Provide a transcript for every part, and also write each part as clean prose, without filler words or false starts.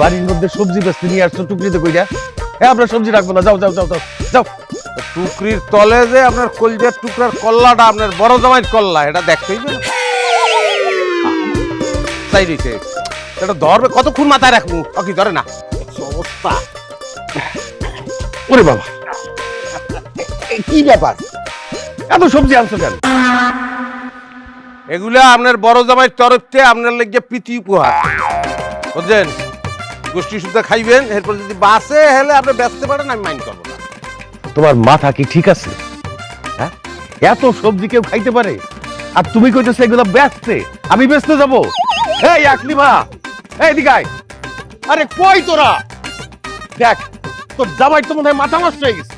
বাড়ির মধ্যে সবজি বেচতে নিয়ে আসছো টুকরিতে কইরা। হ্যাঁ, আমরা সবজি রাখবো না, যাও যাও যাও যাও যাও। টুকরির তলে যে আপনার কলজার টুকরার কল্লাটা আপনার বড় জামাইয়ের কল্লা, এটা দেখতেই না তাই রয়েছে। এটা ধরবে কতক্ষণ মাথায় রাখবো, কি ধরে না অবস্থা। ওরে বাবা, কি ব্যাপার, এত সবজি আনছো কেন? এগুলা আপনার বড় জামাইয়ের তরফ থেকে আপনার লেগে প্রীতি উপহার, বুঝছেন? গোষ্ঠী সুদ্ধা খাইবেন, এরপর যদি বাসে হেলে আপনি বেচতে পারেন, আমি মাইন্ড করবো না। তোমার মাথা কি ঠিক আছে? হ্যাঁ, এত সবজি কেউ খাইতে পারে? আর তুমি কইতেছো এগুলো বেচতে, আমি বেচতে যাবো? এই আকলিমা, এই দিকে আয়। আরে কই তোরা? দেখ, তোর জামাই তো মনে হয় মাথা নষ্ট হয়ে গেছে।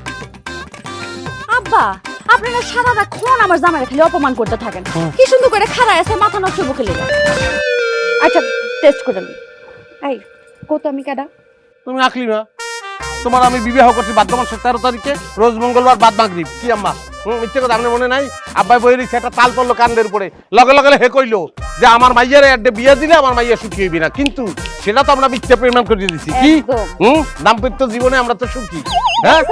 আব্বা, আপনারা সারাক্ষণ আমার জামাইরে খালি অপমান করতে থাকেন। কি সুন্দর করে খাড়ায় আছে, মাথা নষ্ট মুখে লেগে। আচ্ছা, টেস্ট করে নি। এই কত আমি কেডা? তুমি আকলি না, তোমার আমি বিবাহ করছি বাদ্য মাসের 13 তারিখে, রোজ মঙ্গলবার বাদ মাগরিব। কি আম্মা মিথ্যে কথা আপনার মনে নাই? আব্বাই বই রয়েছে, একটা তাল পড়লো কান্দের উপরে, লগে লগে হে কইলো যে আমার মাইয়ার একটা বিয়ে দিলে আমার মাইয়া সুখী হইবি না, কিন্তু সেটা তো আমরা মিথ্যে প্রমাণ করে দিয়েছি। কি দাম্পত্য জীবনে আমরা তো সুখী। হ্যাঁ,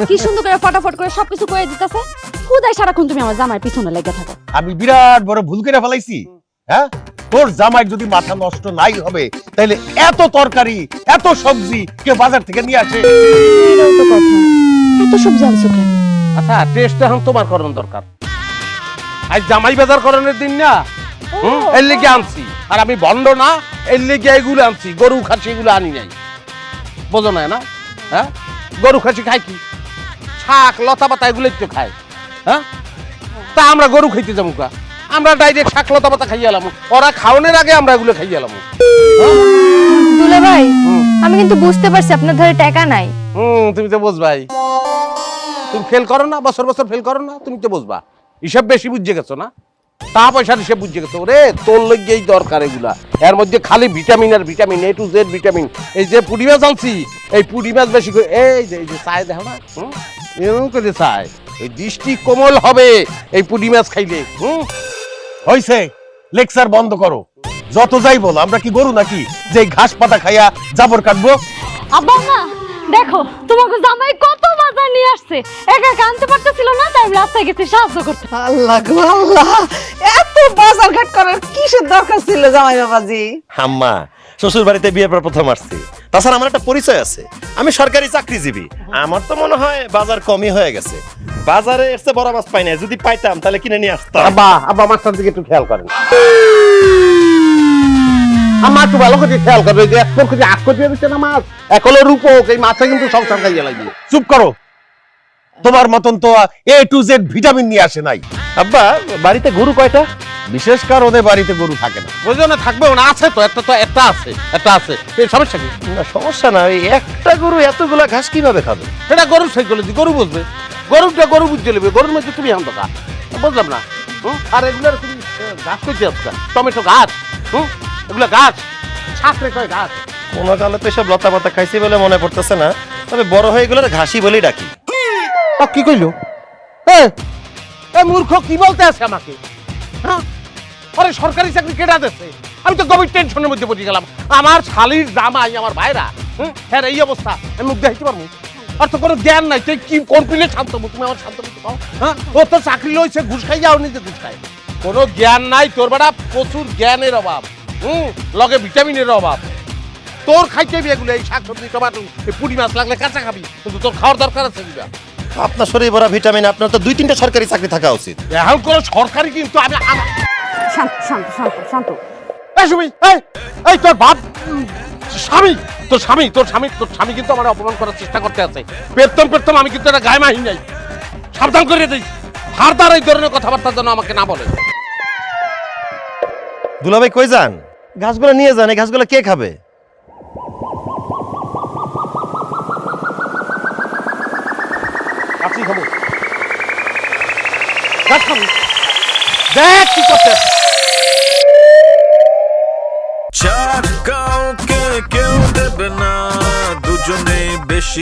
কি সুন্দর করে ফটাফট করে সবকিছু কয়ে দিতেছে। খুদাই সারাক্ষণ তুমি আমার জামাইয়ের পিছনে লেগে থাকো। আমি বিরাট বড় ভুল করে ফেলাইছি। হ্যাঁ, তোর জামাই যদি মাথা নষ্ট নাই হবে, তাহলে এত তরকারি এত সবজি কে বাজার থেকে নিয়ে আসে? এটাও তো কথা। এত সবজি আনছো কেন? আচ্ছা, টেস্ট এখন তোমার করানো দরকার। আজ জামাই বাজার করানোর দিন না, এর লেগে আনছি। আর আমি ভণ্ড না, এর লেগে এগুলো আনছি। গরু খাসি এগুলো আনি নাই, বোঝো না? হ্যাঁ, গরু খাসি খাই কি? শাক লতা পাতা এগুলোই তো খায়। হ্যাঁ, তা আমরা গরু খাইতে যাবো কা? আমরা ডাইরেক্ট শাক লতা পাতা খাইয়ে এলাম, ওরা খাওয়ানোর আগে আমরা এগুলো খাইয়ে এলাম। দুলা ভাই, আমি কিন্তু বুঝতে পারছি আপনার ধরে টাকা নাই। তুমি তো বুঝবাই, তুমি ফেল করো না, বছর বছর ফেল করো না, তুমি তো বুঝবা। হিসাব বেশি বুঝে গেছো না, টা পয়সার হিসাব বুঝে গেছো। ওরে তোর লেগেই দরকার এগুলা, এর মধ্যে খালি ভিটামিন আর vitamin, A to Z vitamin. এই যে পুঁটি মাছ আনছি, এই পুঁটি মাছ বেশি করে, এই যে চায় দেখো না, এরকম করে চায়, এই দৃষ্টি কোমল হবে এই পুঁটি মাছ খাইলে। হইছে, লেকচার বন্ধ করো। যত যাই বল, আমরা কি গরু নাকি যে ঘাস পাতা খাইয়া জাবর কাটবো? আব্বা মা দেখো, তোমাকে জামাই কত বাজার নিয়ে আসছে। একা একা আনতে পারতেছিল না, তাই আমি রাস্তায় গেছি সাহায্য করতে। আল্লাহ গো আল্লাহ, এত বাজার ঘাট করার কিসের দরকার ছিল জামাই বাবাজি? আম্মা, শ্বশুর বাড়িতে বিয়ের পর প্রথম আসছি। তাছাড়া আমার একটা পরিচয় আছে, আমি সরকারি চাকরিজীবী। আমার তো মনে হয় বাজার কমই হয়ে গেছে। বাজারে এসে বড় মাছ পাই না, যদি পাইতাম তাহলে কিনে নিয়ে আসতাম। আব্বা মাছটার দিকে একটু খেয়াল করেন। আমার একটু ভালো করে খেয়াল করবে, যে এক করে আট করে দিচ্ছে না মাছ, এক হলো রূপক, এই মাছটা কিন্তু সংসার খাইয়ে লাগবে। চুপ করো, তোমার মতন তো A to Z ভিটামিন নিয়ে আসে নাই। আব্বা, বাড়িতে গরু কয়টা? বিশেষ কারণে বাড়িতে গরু থাকে না। বুঝলো না, থাকবেও না, আছে তো একটা আছে, এই সমস্যা কি? না, সমস্যা না, ওই একটা গরু এতগুলা ঘাস কিভাবে খাবে? সেটা গরুর সাইকোলজি, গরু বুঝবে। গরু বুঝতে নেবে, গরুর মধ্যে তুমি আনতো গা, বুঝলাম না। আর এগুলোর তুমি গাছ করতে আসছো, টমেটো গাছ, এগুলো গাছ, ছাকরে কয় গাছ। কোনো কালে তো এসব লতা পাতা খাইছি বলে মনে পড়তেছে না, তবে বড় হয়ে গেলে ঘাসি বলেই ডাকি। কি কইলো? মূর্খ কি বলতে আছে আমাকে? হ্যাঁ, আরে সরকারি চাকরি কেটে দিচ্ছে, আমি তো গভীর টেনশনের মধ্যে পড়ে গেলাম। আমার শালির জামাই, আমার ভাইরা, হ্যাঁ এই অবস্থা, আমি মুখ দেখাইতে পারবো? আর তো কোনো জ্ঞান নাই, তুই কি কোন পিলে শান্ত হবো? তুমি আমার শান্ত করতে পাও? হ্যাঁ, ও তো চাকরি লইছে, ঘুষ খাই যাও, নিজে ঘুষ খায়, কোনো জ্ঞান নাই তোর। বেটা প্রচুর জ্ঞানের অভাব, লগে ভিটামিনের অভাব। তোর খাইতে এগুলো, এই শাক সবজি, টমাটো, এই পুঁটি মাছ লাগলে কাঁচা খাবি, কিন্তু তোর খাওয়ার দরকার আছে। আপনার শরীরে ভরা ভিটামিন, আপনার তো 2-3টা সরকারি চাকরি থাকা উচিত। এখন কোনো সরকারি কিন্তু আমি শান্ত শান্ত শান্ত শান্ত। এই তোর বাপ তোর স্বামী কিন্তু আমার অপমান করার চেষ্টা করতে আছে। পেতম আমি কিন্তু এটা গায়ে মাহি নাই, সাবধান করে দিই। ফারদার এই ধরনের কথাবার্তার জন্য আমাকে না বলে। দুলাভাই কই যান? ঘাসগুলো নিয়ে যান, এই ঘাসগুলো কে খাবে? কাছি খাবো, গাছ খাবো, দেখ কি করতে। চার কাউকে কেউ দেবে না, দুজনে বেশি